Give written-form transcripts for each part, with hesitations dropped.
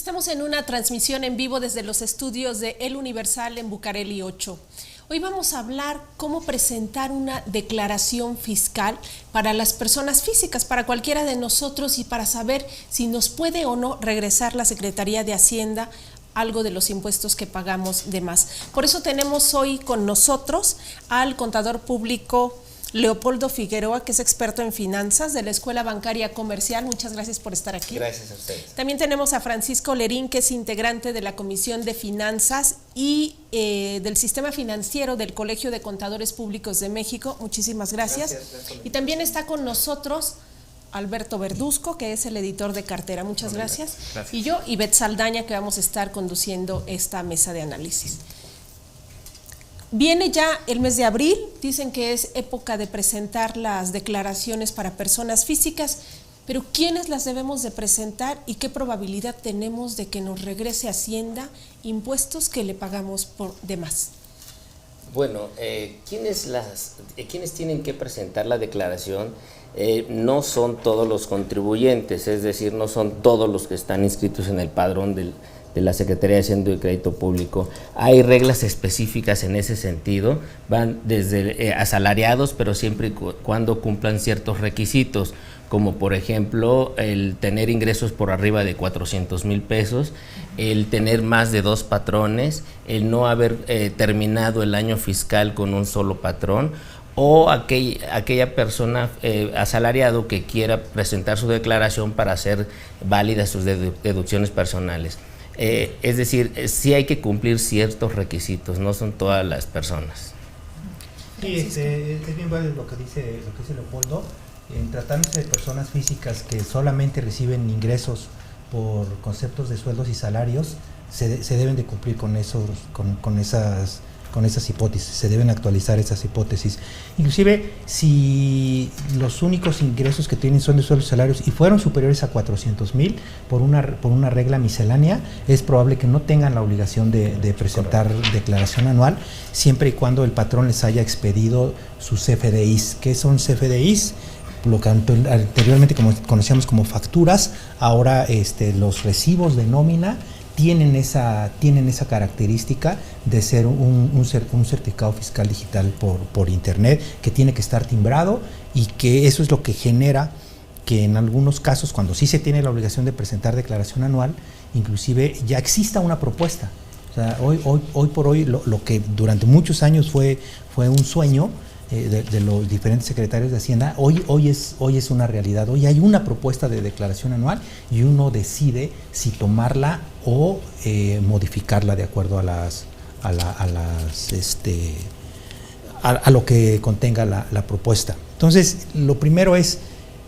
Estamos en una transmisión en vivo desde los estudios de El Universal en Bucareli 8. Hoy vamos a hablar cómo presentar una declaración fiscal para las personas físicas, para cualquiera de nosotros, y para saber si nos puede o no regresar la Secretaría de Hacienda algo de los impuestos que pagamos de más. Por eso tenemos hoy con nosotros al contador público Leopoldo Figueroa, que es experto en finanzas de la Escuela Bancaria Comercial. Muchas gracias por estar aquí. Gracias a ustedes. También tenemos a Francisco Lerín, que es integrante de la Comisión de Finanzas y del Sistema Financiero del Colegio de Contadores Públicos de México. Muchísimas gracias. Y también está con nosotros Alberto Verduzco, que es el editor de cartera. Muchas gracias. Y yo, Ivette Saldaña, que vamos a estar conduciendo esta mesa de análisis. Viene ya el mes de abril, dicen que es época de presentar las declaraciones para personas físicas, pero ¿quiénes las debemos de presentar y qué probabilidad tenemos de que nos regrese Hacienda impuestos que le pagamos por demás? Bueno, ¿quiénes tienen que presentar la declaración? No son todos los contribuyentes, es decir, no son todos los que están inscritos en el padrón de la Secretaría de Hacienda y Crédito Público. Hay reglas específicas en ese sentido, van desde asalariados, pero siempre y cuando cumplan ciertos requisitos, como por ejemplo el tener ingresos por arriba de 400,000 pesos, el tener más de 2 patrones, el no haber terminado el año fiscal con un solo patrón, o aquella persona asalariado que quiera presentar su declaración para hacer válidas sus deducciones personales. Es decir, sí hay que cumplir ciertos requisitos, no son todas las personas. Sí, es bien válido lo que dice Leopoldo. En tratándose de personas físicas que solamente reciben ingresos por conceptos de sueldos y salarios, se deben de cumplir con esas hipótesis, se deben actualizar esas hipótesis. Inclusive, si los únicos ingresos que tienen son de sueldos y salarios y fueron superiores a 400,000 por una regla miscelánea, es probable que no tengan la obligación de presentar declaración anual, siempre y cuando el patrón les haya expedido sus CFDIs. ¿Qué son CFDIs? Lo que anteriormente conocíamos como facturas, ahora los recibos de nómina tienen esa característica de ser un certificado fiscal digital por internet, que tiene que estar timbrado, y que eso es lo que genera que en algunos casos, cuando sí se tiene la obligación de presentar declaración anual, inclusive ya exista una propuesta. O sea, hoy por hoy lo que durante muchos años fue un sueño de los diferentes secretarios de Hacienda, hoy es una realidad. Hoy hay una propuesta de declaración anual y uno decide si tomarla o modificarla de acuerdo a lo que contenga la propuesta. Entonces, lo primero es,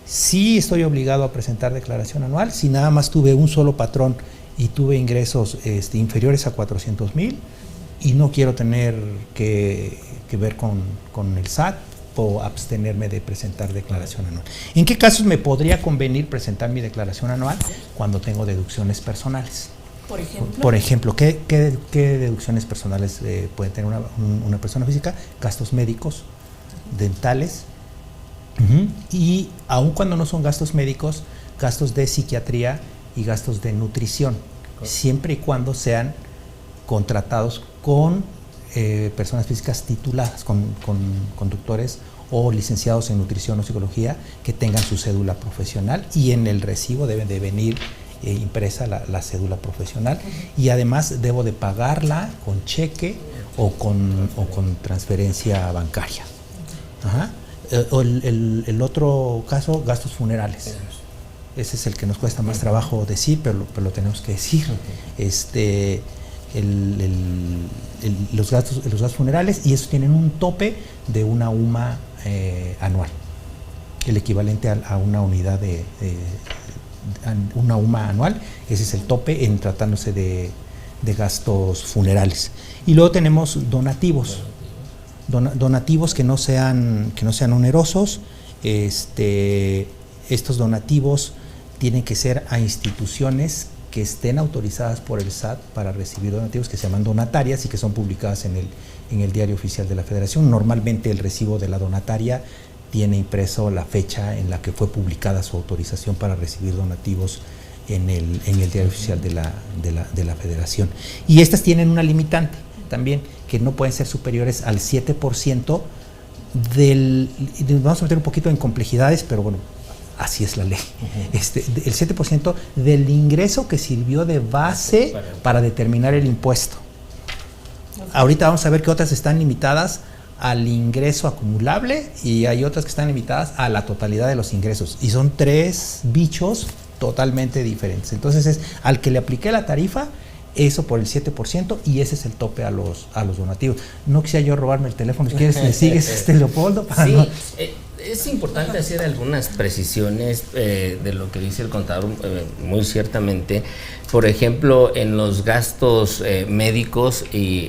si estoy obligado a presentar declaración anual, si nada más tuve un solo patrón y tuve ingresos inferiores a 400,000 y no quiero tener que ver con el SAT, o abstenerme de presentar declaración anual. ¿En qué casos me podría convenir presentar mi declaración anual? Cuando tengo deducciones personales. Por ejemplo, ¿qué deducciones personales puede tener una persona física? Gastos médicos, dentales, y aun cuando no son gastos médicos, gastos de psiquiatría y gastos de nutrición, siempre y cuando sean contratados con personas físicas tituladas, con conductores o licenciados en nutrición o psicología que tengan su cédula profesional, y en el recibo debe de venir impresa la cédula profesional, y además debo de pagarla con cheque o con transferencia bancaria. El otro caso, gastos funerales. Ese es el que nos cuesta más trabajo decir, pero lo tenemos que decir. Los gastos funerales, y esos tienen un tope de una UMA anual, el equivalente a una unidad una UMA anual. Ese es el tope en tratándose de gastos funerales. Y luego tenemos donativos que no sean onerosos. Estos donativos tienen que ser a instituciones que estén autorizadas por el SAT para recibir donativos, que se llaman donatarias y que son publicadas en el Diario Oficial de la Federación. Normalmente el recibo de la donataria tiene impreso la fecha en la que fue publicada su autorización para recibir donativos en el diario oficial de la Federación. Y estas tienen una limitante también, que no pueden ser superiores al 7% vamos a meter un poquito en complejidades, pero bueno, así es la ley. El 7% del ingreso que sirvió de base para determinar el impuesto. Ahorita vamos a ver que otras están limitadas al ingreso acumulable y hay otras que están limitadas a la totalidad de los ingresos. Y son 3 bichos totalmente diferentes. Entonces es al que le apliqué la tarifa, eso por el 7%, y ese es el tope a los donativos. No quisiera yo robarme el teléfono, si quieres me sigues, Leopoldo. Sí, no. Es importante hacer algunas precisiones de lo que dice el contador, muy ciertamente. Por ejemplo, en los gastos médicos, y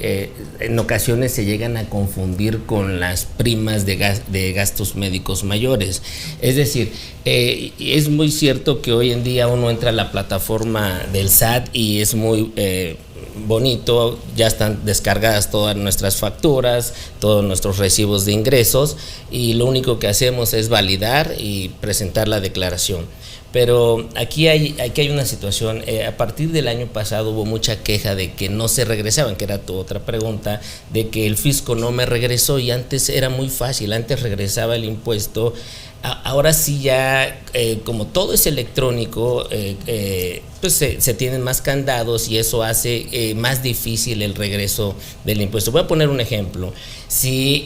en ocasiones se llegan a confundir con las primas de gastos médicos mayores. Es decir, es muy cierto que hoy en día uno entra a la plataforma del SAT y es muy bonito, ya están descargadas todas nuestras facturas, todos nuestros recibos de ingresos, y lo único que hacemos es validar y presentar la declaración. Pero aquí hay una situación. A partir del año pasado hubo mucha queja de que no se regresaban, que era tu otra pregunta, de que el fisco no me regresó, y antes era muy fácil, antes regresaba el impuesto. Ahora sí ya, como todo es electrónico, pues se tienen más candados y eso hace más difícil el regreso del impuesto. Voy a poner un ejemplo. Si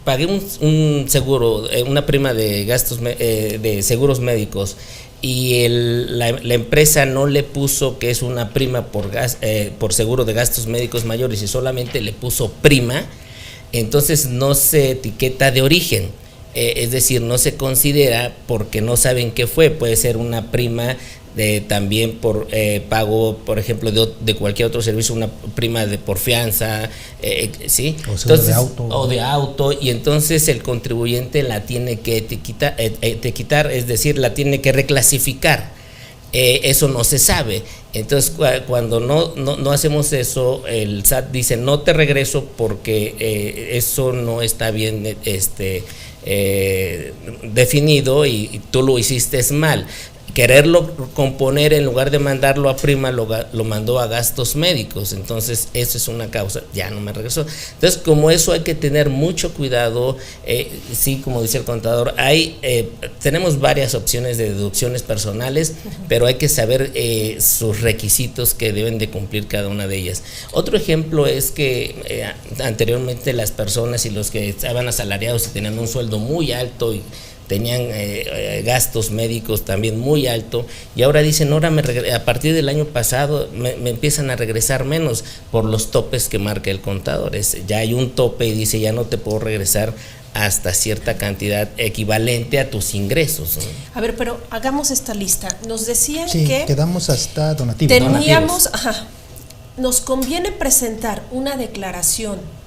pagué un seguro, una prima de gastos de seguros médicos, y la empresa no le puso que es una prima por seguro de gastos médicos mayores y solamente le puso prima, entonces no se etiqueta de origen. Es decir, no se considera porque no saben qué fue. Puede ser una prima también por pago, por ejemplo, de cualquier otro servicio, una prima por fianza, ¿sí? O de auto, y entonces el contribuyente la tiene que etiquetar, es decir, la tiene que reclasificar. Eso no se sabe. Entonces, cuando no hacemos eso, el SAT dice no te regreso porque eso no está bien definido y tú lo hiciste mal. Quererlo componer, en lugar de mandarlo a prima, lo mandó a gastos médicos. Entonces eso es una causa, ya no me regresó. Entonces, como eso hay que tener mucho cuidado. Sí, como dice el contador, tenemos varias opciones de deducciones personales, pero hay que saber sus requisitos que deben de cumplir cada una de ellas. Otro ejemplo es que anteriormente las personas y los que estaban asalariados y tenían un sueldo muy alto y tenían gastos médicos también muy alto, y ahora dicen, ahora a partir del año pasado me empiezan a regresar menos por los topes que marca el contador. Ya hay un tope y dice, ya no te puedo regresar hasta cierta cantidad equivalente a tus ingresos, ¿no? A ver, pero hagamos esta lista. Nos decían que quedamos hasta donativos. Teníamos, nos conviene presentar una declaración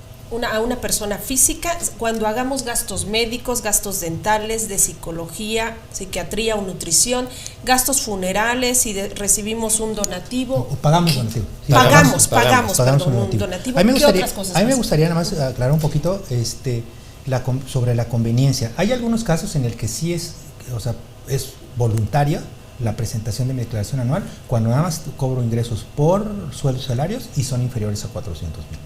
a una persona física cuando hagamos gastos médicos, gastos dentales, de psicología, psiquiatría o nutrición, gastos funerales, si recibimos un donativo. O pagamos donativo. Sí, pagamos un donativo. A mí me gustaría nada más aclarar un poquito sobre la conveniencia. Hay algunos casos en el que sí es voluntaria la presentación de mi declaración anual, cuando nada más cobro ingresos por sueldos, salarios y son inferiores a 400,000.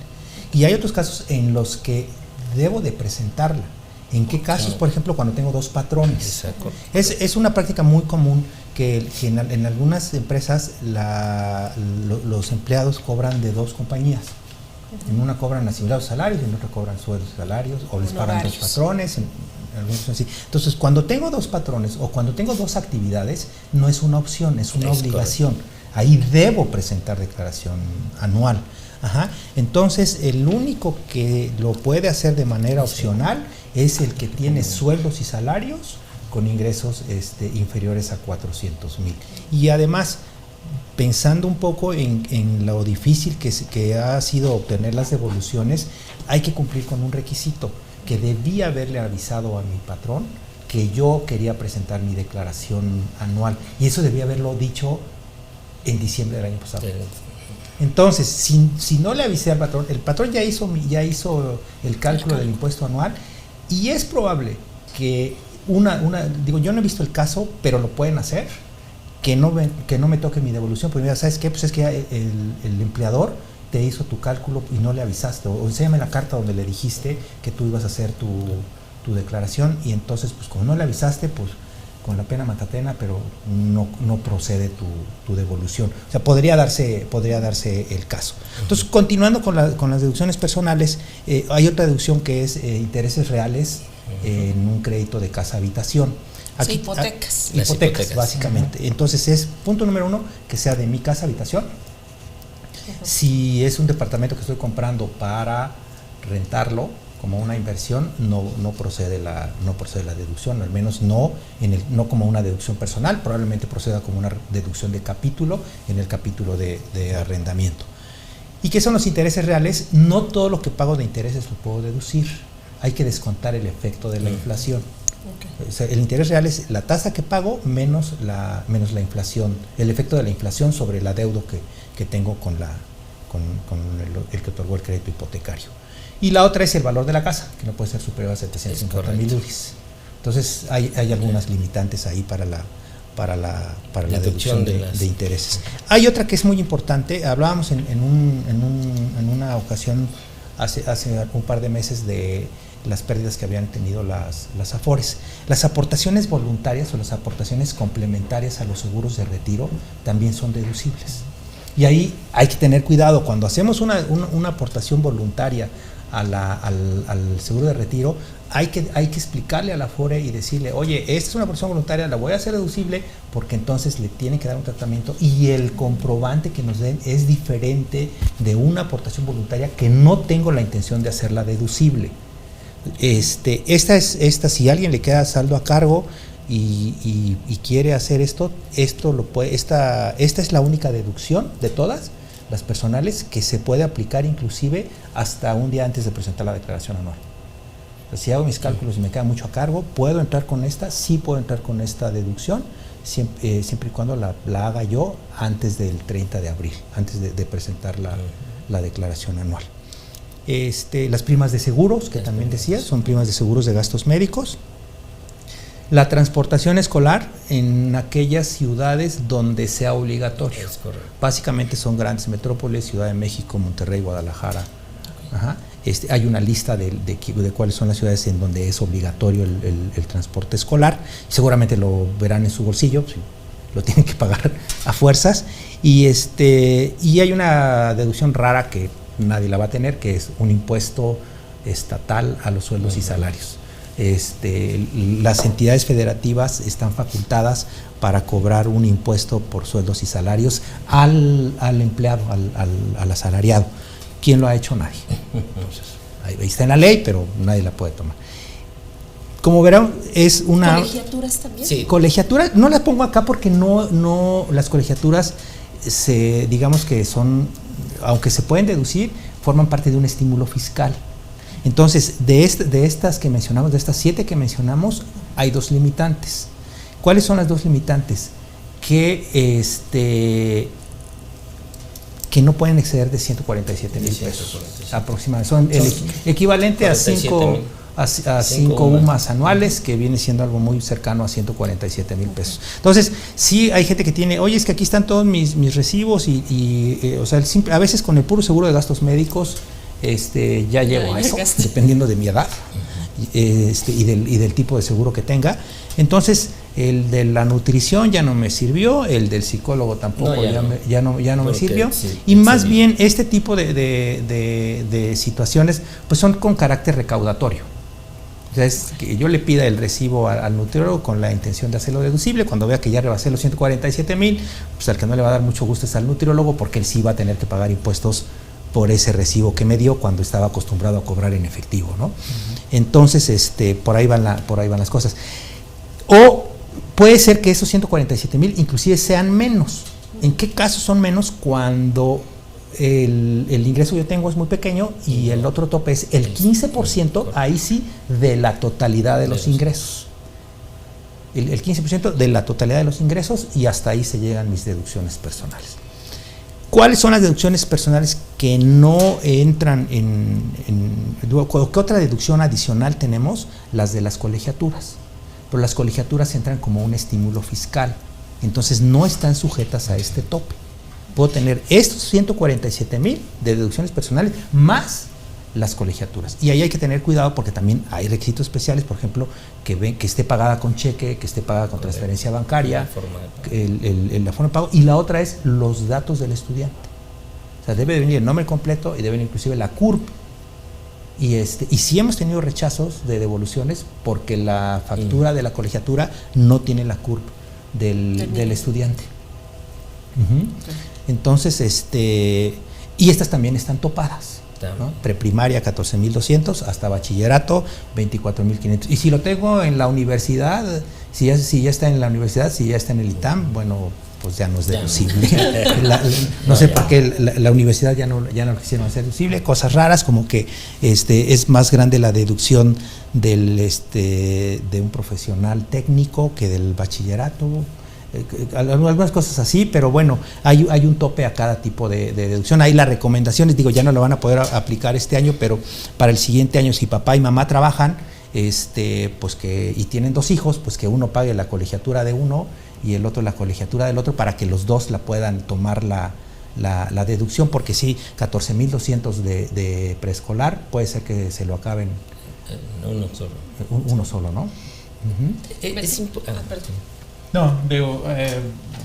Y hay otros casos en los que debo de presentarla. ¿En qué casos? Por ejemplo, cuando tengo 2 patrones. Es una práctica muy común que en algunas empresas los empleados cobran de 2 compañías. En una cobran asimilados salarios, en otra cobran sueldos salarios, o les pagan 2 patrones. Algunos así. Entonces, cuando tengo 2 patrones o cuando tengo 2 actividades, no es una opción, es una obligación. Ahí debo presentar declaración anual. Entonces, el único que lo puede hacer de manera opcional es el que tiene sueldos y salarios con ingresos inferiores a 400,000. Y además, pensando un poco en lo difícil que ha sido obtener las devoluciones, hay que cumplir con un requisito, que debía haberle avisado a mi patrón que yo quería presentar mi declaración anual, y eso debía haberlo dicho en diciembre del año pasado. Entonces, si no le avisé al patrón, el patrón ya hizo el cálculo del impuesto anual, y es probable que yo no he visto el caso, pero lo pueden hacer, que no me toque mi devolución, pues mira, ¿sabes qué? Pues es que el empleador te hizo tu cálculo y no le avisaste, o enséñame la carta donde le dijiste que tú ibas a hacer tu declaración, y entonces pues como no le avisaste, pues con la pena matatena, pero no procede tu devolución. O sea, podría darse el caso. Entonces, continuando con las deducciones personales, hay otra deducción que es intereses reales en un crédito de casa-habitación. Aquí, sí, hipotecas. Hipotecas, básicamente. Entonces, es punto número 1, que sea de mi casa-habitación. Si es un departamento que estoy comprando para rentarlo como una inversión, no procede la deducción, al menos no como una deducción personal, probablemente proceda como una deducción de capítulo en el capítulo de arrendamiento. ¿Y qué son los intereses reales? No todo lo que pago de intereses lo puedo deducir, hay que descontar el efecto de la inflación. Okay. O sea, el interés real es la tasa que pago menos la inflación, el efecto de la inflación sobre el adeudo que tengo con el que otorgó el crédito hipotecario. Y la otra es el valor de la casa, que no puede ser superior a 750,000 UDIs. Entonces hay algunas limitantes ahí para la deducción de intereses. Hay otra que es muy importante. Hablábamos en una ocasión hace un par de meses de las pérdidas que habían tenido las AFORES. Las aportaciones voluntarias o las aportaciones complementarias a los seguros de retiro también son deducibles. Y ahí hay que tener cuidado. Cuando hacemos una aportación voluntaria al seguro de retiro, hay que explicarle a la AFORE y decirle, oye, esta es una aportación voluntaria, la voy a hacer deducible, porque entonces le tienen que dar un tratamiento y el comprobante que nos den es diferente de una aportación voluntaria que no tengo la intención de hacerla deducible. Esta, si a alguien le queda saldo a cargo y quiere hacer esto lo puede, esta es la única deducción de todas las personales que se puede aplicar inclusive hasta un día antes de presentar la declaración anual. Entonces, si hago mis cálculos y me queda mucho a cargo, ¿puedo entrar con esta? Sí puedo entrar con esta deducción, siempre y cuando la haga yo antes del 30 de abril, antes de presentar la declaración anual. Las primas de seguros, que también decía, son primas de seguros de gastos médicos. La transportación escolar en aquellas ciudades donde sea obligatorio. Básicamente son grandes metrópolis, Ciudad de México, Monterrey, Guadalajara. Ajá. Hay una lista de cuáles son las ciudades en donde es obligatorio el transporte escolar. Seguramente lo verán en su bolsillo, lo tienen que pagar a fuerzas. Y hay una deducción rara que nadie la va a tener, que es un impuesto estatal a los sueldos y salarios. Las entidades federativas están facultadas para cobrar un impuesto por sueldos y salarios al empleado, al asalariado. ¿Quién lo ha hecho? Nadie. Entonces, ahí está en la ley, pero nadie la puede tomar. Como verán, es una... ¿Colegiaturas también? Sí. Colegiaturas, no las pongo acá porque no las colegiaturas, digamos que son, aunque se pueden deducir, forman parte de un estímulo fiscal. Entonces, de estas que mencionamos, de estas 7 que mencionamos, hay 2 limitantes. ¿Cuáles son las 2 limitantes? Que no pueden exceder de 147,000 pesos aproximadamente. Son el equivalente a 5 UMAS anuales, que viene siendo algo muy cercano a 147,000 pesos. Entonces, sí hay gente que tiene, oye, es que aquí están todos mis recibos o sea, a veces con el puro seguro de gastos médicos ya llego a eso, dependiendo de mi edad y del tipo de seguro que tenga. Entonces, el de la nutrición ya no me sirvió, el del psicólogo tampoco ya no me sirvió. Sí, y más bien este tipo de situaciones pues son con carácter recaudatorio. O sea, es que yo le pida el recibo al nutriólogo con la intención de hacerlo deducible. Cuando vea que ya rebasé los 147,000, pues al que no le va a dar mucho gusto es al nutriólogo, porque él sí va a tener que pagar impuestos por ese recibo que me dio cuando estaba acostumbrado a cobrar en efectivo, ¿no? Entonces, por ahí van las cosas. O puede ser que esos 147,000 inclusive sean menos. ¿En qué casos son menos? Cuando el ingreso que yo tengo es muy pequeño y el otro tope es el 15%, ahí sí, de la totalidad de los ingresos. El 15% de la totalidad de los ingresos, y hasta ahí se llegan mis deducciones personales. ¿Cuáles son las deducciones personales que no entran ¿qué otra deducción adicional tenemos? Las de las colegiaturas. Pero las colegiaturas entran como un estímulo fiscal. entonces no están sujetas a este tope. Puedo tener estos 147,000 de deducciones personales más las colegiaturas. Y ahí hay que tener cuidado porque también hay requisitos especiales, por ejemplo, que esté pagada con cheque, que esté pagada con transferencia bancaria, la forma de pago. Y la otra es los datos del estudiante. O sea, debe venir el nombre completo y debe venir inclusive la CURP. Y sí hemos tenido rechazos de devoluciones porque la factura de la colegiatura no tiene la CURP del estudiante. Entonces, y estas también están topadas, ¿no? Preprimaria 14,200 hasta bachillerato 24,500. Y si lo tengo en la universidad, si ya está en la universidad, si ya está en el ITAM, bueno, pues ya no es deducible. No sé por qué la universidad ya no lo quisieron hacer deducible. Cosas raras como que es más grande la deducción de un profesional técnico que del bachillerato. Algunas cosas así, pero bueno, hay un tope a cada tipo de deducción. Ahí las recomendaciones, digo, ya no lo van a poder aplicar este año, pero para el siguiente año, si papá y mamá trabajan, pues y tienen 2 hijos, pues que uno pague la colegiatura de uno y el otro la colegiatura del otro, para que los dos la puedan tomar la deducción, porque sí, 14,200 de preescolar, puede ser que se lo acaben uno solo, ¿no? Es importante. No, digo,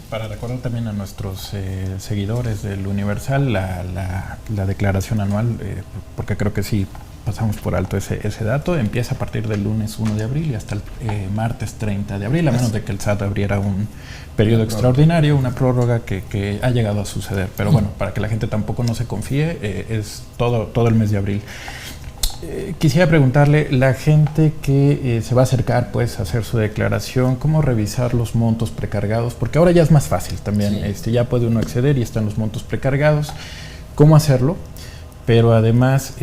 para recordar también a nuestros seguidores del Universal la declaración anual, porque creo que sí pasamos por alto ese dato, empieza a partir del lunes 1 de abril y hasta el martes 30 de abril, a menos de que el SAT abriera un periodo extraordinario, una prórroga que ha llegado a suceder. Pero bueno, para que la gente tampoco no se confíe, es todo el mes de abril. Quisiera preguntarle, la gente que se va a acercar pues a hacer su declaración, ¿cómo revisar los montos precargados? Porque ahora ya es más fácil también, sí. Ya puede uno acceder y están los montos precargados. ¿Cómo hacerlo? Pero además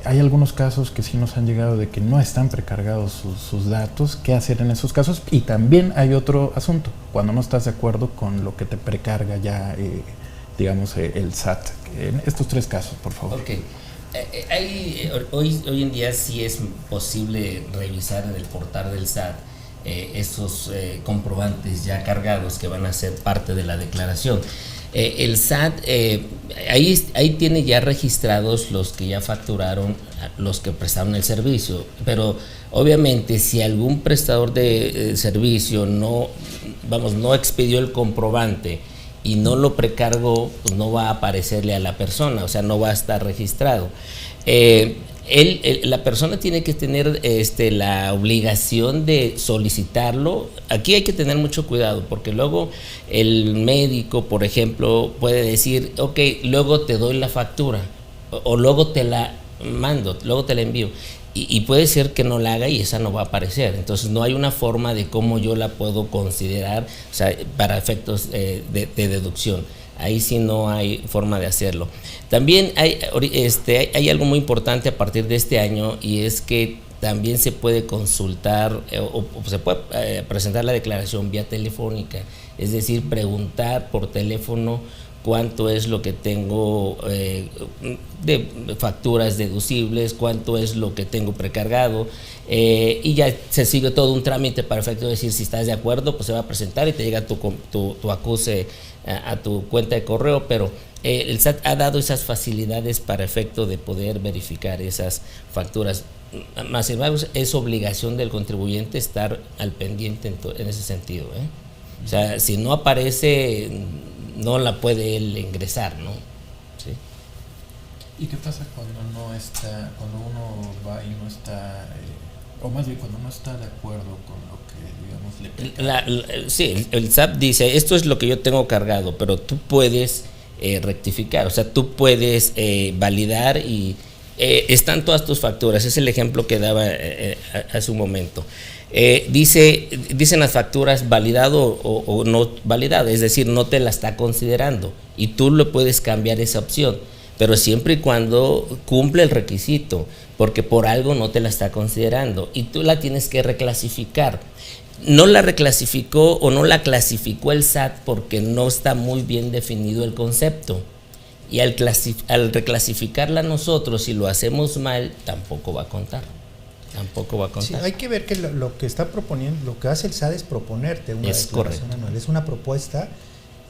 hay algunos casos que sí nos han llegado de que no están precargados sus datos. ¿Qué hacer en esos casos? Y también hay otro asunto, cuando no estás de acuerdo con lo que te precarga ya, digamos, el SAT. En estos 3 casos, por favor. Okay. Hoy en día sí es posible revisar en el portal del SAT esos comprobantes ya cargados que van a ser parte de la declaración. El SAT ahí tiene ya registrados los que ya facturaron, los que prestaron el servicio, pero obviamente si algún prestador de servicio no expidió el comprobante y no lo precargó, pues no va a aparecerle a la persona, o sea, no va a estar registrado. La persona tiene que tener la obligación de solicitarlo. Aquí hay que tener mucho cuidado, porque luego el médico, por ejemplo, puede decir, ok, luego te doy la factura, o luego te la mando, luego te la envío. Y puede ser que no la haga y esa no va a aparecer. Entonces no hay una forma de cómo yo la puedo considerar, o sea, para efectos de deducción. Ahí sí no hay forma de hacerlo. También hay algo muy importante a partir de este año, y es que también se puede consultar o se puede presentar la declaración vía telefónica, es decir, preguntar por teléfono cuánto es lo que tengo de facturas deducibles, cuánto es lo que tengo precargado, y ya se sigue todo un trámite para efecto de decir si estás de acuerdo, pues se va a presentar y te llega tu acuse a tu cuenta de correo, pero el SAT ha dado esas facilidades para efecto de poder verificar esas facturas. Más sin embargo, es obligación del contribuyente estar al pendiente en ese sentido, O sea, si no aparece, no la puede él ingresar, ¿no? ¿Sí? ¿Y qué pasa cuando uno va y no está, o más bien cuando no está de acuerdo con lo que, digamos, le pide? Sí, el SAT dice, esto es lo que yo tengo cargado, pero tú puedes rectificar, o sea, tú puedes validar y están todas tus facturas. Es el ejemplo que daba hace un momento. Dicen las facturas validado o no validado, es decir, no te la está considerando, y tú lo puedes cambiar esa opción, pero siempre y cuando cumple el requisito, porque por algo no te la está considerando y tú la tienes que reclasificar. No la reclasificó o no la clasificó el SAT porque no está muy bien definido el concepto, y al reclasificarla nosotros, si lo hacemos mal, tampoco va a contar. tampoco va a Sí, contar. hay que ver que lo que está proponiendo, lo que hace el SAT es proponerte una declaración anual. Es una propuesta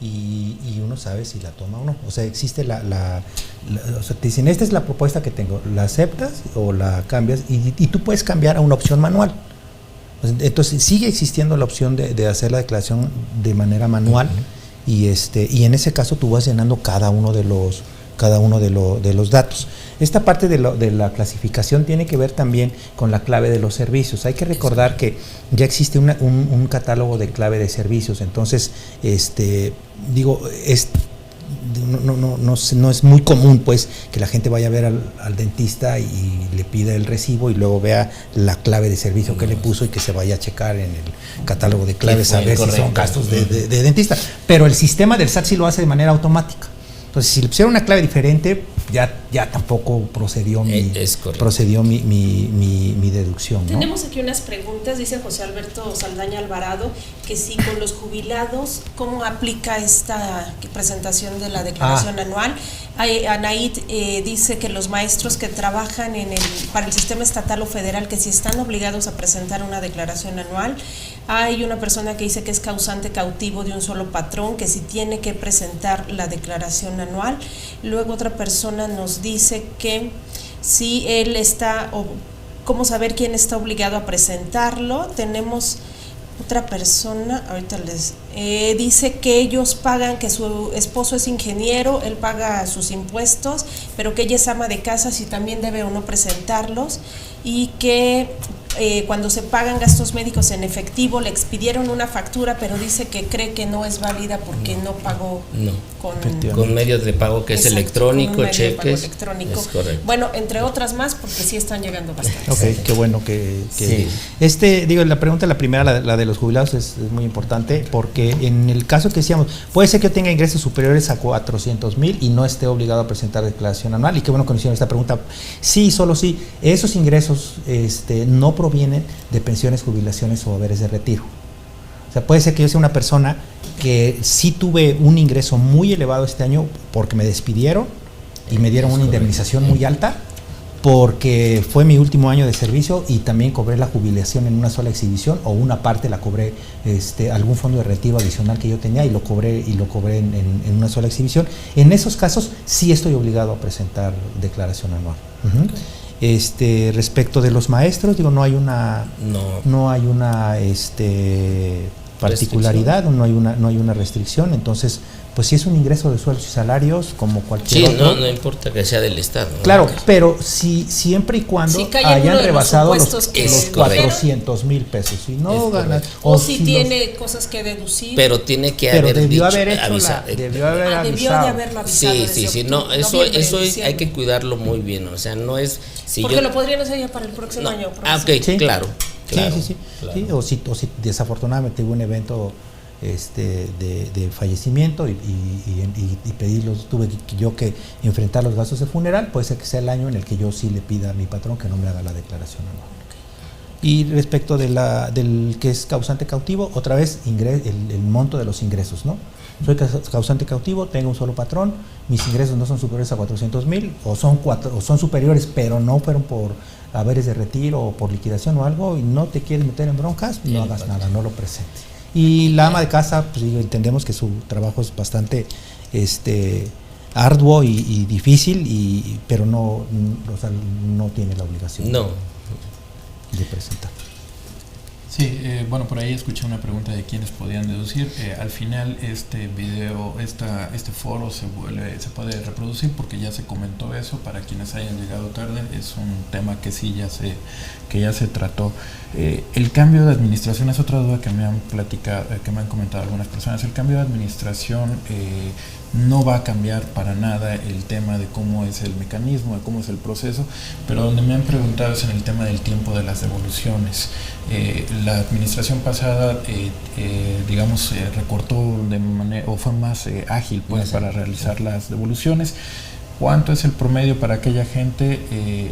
y uno sabe si la toma o no. O sea, existe o sea, te dicen, esta es la propuesta que tengo, la aceptas o la cambias y tú puedes cambiar a una opción manual. Entonces sigue existiendo la opción de hacer la declaración de manera manual y en ese caso tú vas llenando cada uno de los datos. Esta parte de la clasificación tiene que ver también con la clave de los servicios. Hay que recordar que ya existe un catálogo de clave de servicios. Entonces, no es muy común pues que la gente vaya a ver al dentista y le pida el recibo y luego vea la clave de servicio que le puso y que se vaya a checar en el catálogo de claves a ver si son gastos de dentista. Pero el sistema del SAT sí lo hace de manera automática. Entonces, si le pusieron una clave diferente, ya tampoco procedió mi deducción, ¿no? Tenemos aquí unas preguntas, dice José Alberto Saldaña Alvarado, que si con los jubilados, ¿cómo aplica esta presentación de la declaración anual? Anaid dice que los maestros que trabajan para el sistema estatal o federal, que si están obligados a presentar una declaración anual. Hay una persona que dice que es causante cautivo de un solo patrón, que si tiene que presentar la declaración anual. Luego otra persona nos dice que si él está, o cómo saber quién está obligado a presentarlo. Tenemos otra persona, ahorita les dice que ellos pagan, que su esposo es ingeniero, él paga sus impuestos, pero que ella es ama de casa, si también debe o no presentarlos, y que cuando se pagan gastos médicos en efectivo le expidieron una factura, pero dice que cree que no es válida porque no pagó con medios de pago que es electrónico, cheques. Electrónico. Es correcto. Bueno, entre otras más, porque sí están llegando bastantes. Ok, qué bueno que sí. La pregunta, la primera, la de los jubilados es muy importante, porque en el caso que decíamos, puede ser que yo tenga ingresos superiores a 400,000 y no esté obligado a presentar declaración anual, y qué bueno que nos hicieron esta pregunta. Sí, solo sí, esos ingresos no provienen de pensiones, jubilaciones o haberes de retiro. O sea, puede ser que yo sea una persona que sí tuve un ingreso muy elevado este año porque me despidieron y me dieron una indemnización muy alta porque fue mi último año de servicio y también cobré la jubilación en una sola exhibición, o una parte la cobré, algún fondo de retiro adicional que yo tenía y lo cobré en una sola exhibición. En esos casos sí estoy obligado a presentar declaración anual. Respecto de los maestros, no hay una particularidad, no hay una restricción. Entonces, pues si es un ingreso de sueldos y salarios como cualquier otro. No importa que sea del Estado. Claro, ¿no? Pero siempre y cuando hayan rebasado los 400,000 pesos. Si no ganas, o si tiene cosas que deducir. Pero tiene que pero haber debió dicho, haber avisado. Debió de haberlo avisado. Sí, no, eso hay que cuidarlo muy bien. O sea, no es. Porque lo podrían hacer ya para el próximo año. Ok, sí. Claro. Sí. O si desafortunadamente hubo un evento de fallecimiento y tuve yo que enfrentar los gastos de funeral, puede ser que sea el año en el que yo sí le pida a mi patrón que no me haga la declaración anual. Y respecto del que es causante cautivo, otra vez el monto de los ingresos, ¿no? Soy causante cautivo, tengo un solo patrón, mis ingresos no son superiores a 400,000 o son superiores, pero no fueron por haberes de retiro o por liquidación o algo, y no te quieres meter en broncas, no hagas nada, no lo presentes. Y la ama de casa, pues entendemos que su trabajo es bastante arduo y difícil, pero no tiene la obligación de presentar. Sí, bueno, por ahí escuché una pregunta de quiénes podían deducir. Al final este video, este foro se puede reproducir porque ya se comentó eso. Para quienes hayan llegado tarde, es un tema que sí ya se trató. El cambio de administración es otra duda que me han comentado algunas personas. El cambio de administración no va a cambiar para nada el tema de cómo es el mecanismo, de cómo es el proceso, pero donde me han preguntado es en el tema del tiempo de las devoluciones. La administración pasada, recortó de manera, o fue más ágil para realizar las devoluciones. ¿Cuánto es el promedio para aquella gente,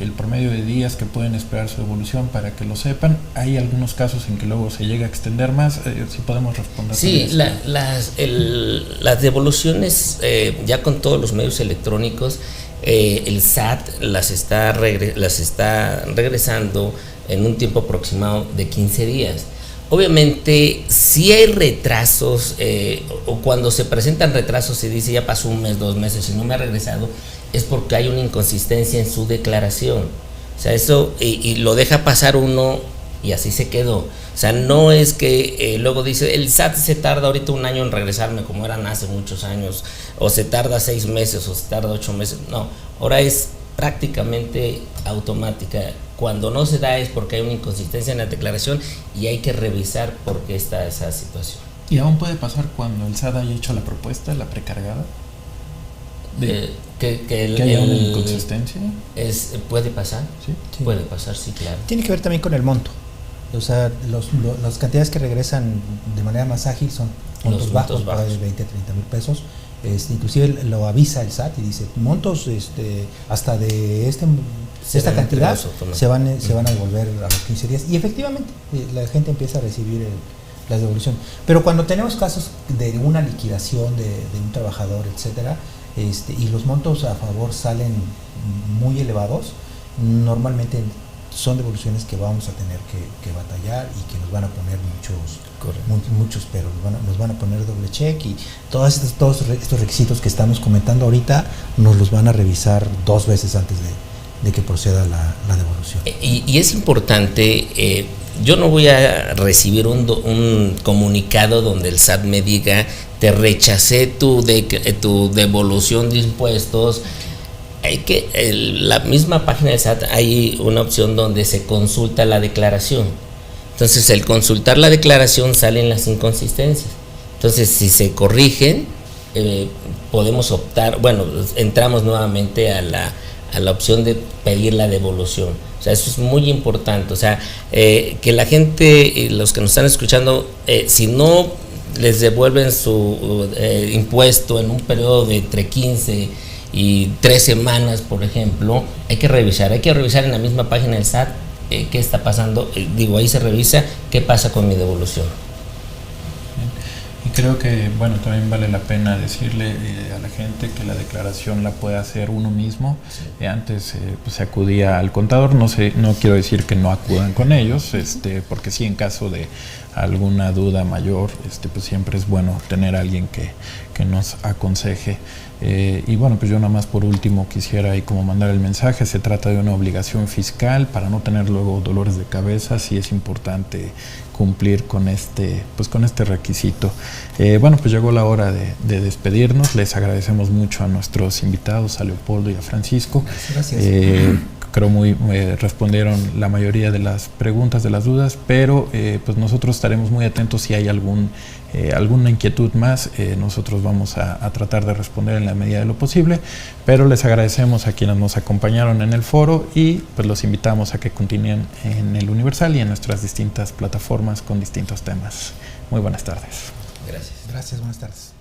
el promedio de días que pueden esperar su devolución, para que lo sepan? Hay algunos casos en que luego se llega a extender más, si podemos responder. Sí, las devoluciones, ya con todos los medios electrónicos, el SAT las está regresando en un tiempo aproximado de 15 días. Obviamente, si hay retrasos, o cuando se presentan retrasos se dice ya pasó un mes, 2 meses y no me ha regresado, es porque hay una inconsistencia en su declaración. O sea, eso, y lo deja pasar uno y así se quedó. O sea, no es que luego dice, el SAT se tarda ahorita 1 año en regresarme como eran hace muchos años, o se tarda 6 meses, o se tarda 8 meses. No, ahora es prácticamente automática. Cuando no se da es porque hay una inconsistencia en la declaración y hay que revisar por qué está esa situación. ¿Y aún puede pasar cuando el SAT haya hecho la propuesta, la precargada? Que haya una inconsistencia. ¿Puede pasar? ¿Sí? Puede pasar, sí, claro. Tiene que ver también con el monto. O sea, las cantidades que regresan de manera más ágil son montos bajos, para de 20 a 30 mil pesos. Inclusive lo avisa el SAT y dice montos hasta de esta cantidad se van a devolver a los 15 días. Y efectivamente la gente empieza a recibir la devolución. Pero cuando tenemos casos de una liquidación de un trabajador, etcétera, y los montos a favor salen muy elevados, normalmente son devoluciones que vamos a tener que batallar y que nos van a poner muchos peros, nos van a poner doble check, y todos estos requisitos que estamos comentando ahorita nos los van a revisar 2 veces antes de que proceda la devolución. Y es importante, yo no voy a recibir un comunicado donde el SAT me diga te rechacé tu devolución de impuestos. La misma página del SAT hay una opción donde se consulta la declaración. Entonces, al consultar la declaración salen las inconsistencias. Entonces, si se corrigen, podemos optar, entramos nuevamente a la opción de pedir la devolución. O sea, eso es muy importante. O sea, que la gente, los que nos están escuchando, si no les devuelven su impuesto en un periodo de entre 15 y 3 semanas, por ejemplo, hay que revisar en la misma página del SAT qué está pasando. Ahí se revisa qué pasa con mi devolución. Y creo que, también vale la pena decirle a la gente que la declaración la puede hacer uno mismo. Sí. Antes se acudía al contador, no quiero decir que no acudan con ellos, porque sí, en caso de alguna duda mayor, pues siempre es bueno tener a alguien que nos aconseje. Pues yo nada más por último quisiera ahí como mandar el mensaje. Se trata de una obligación fiscal para no tener luego dolores de cabeza. Sí es importante cumplir con este requisito. Pues llegó la hora de despedirnos. Les agradecemos mucho a nuestros invitados, a Leopoldo y a Francisco. Gracias. Creo respondieron la mayoría de las preguntas, de las dudas, pero pues nosotros estaremos muy atentos si hay alguna inquietud más. Nosotros vamos a tratar de responder en la medida de lo posible, pero les agradecemos a quienes nos acompañaron en el foro y pues los invitamos a que continúen en el Universal y en nuestras distintas plataformas con distintos temas. Muy buenas tardes. Gracias. Gracias, buenas tardes.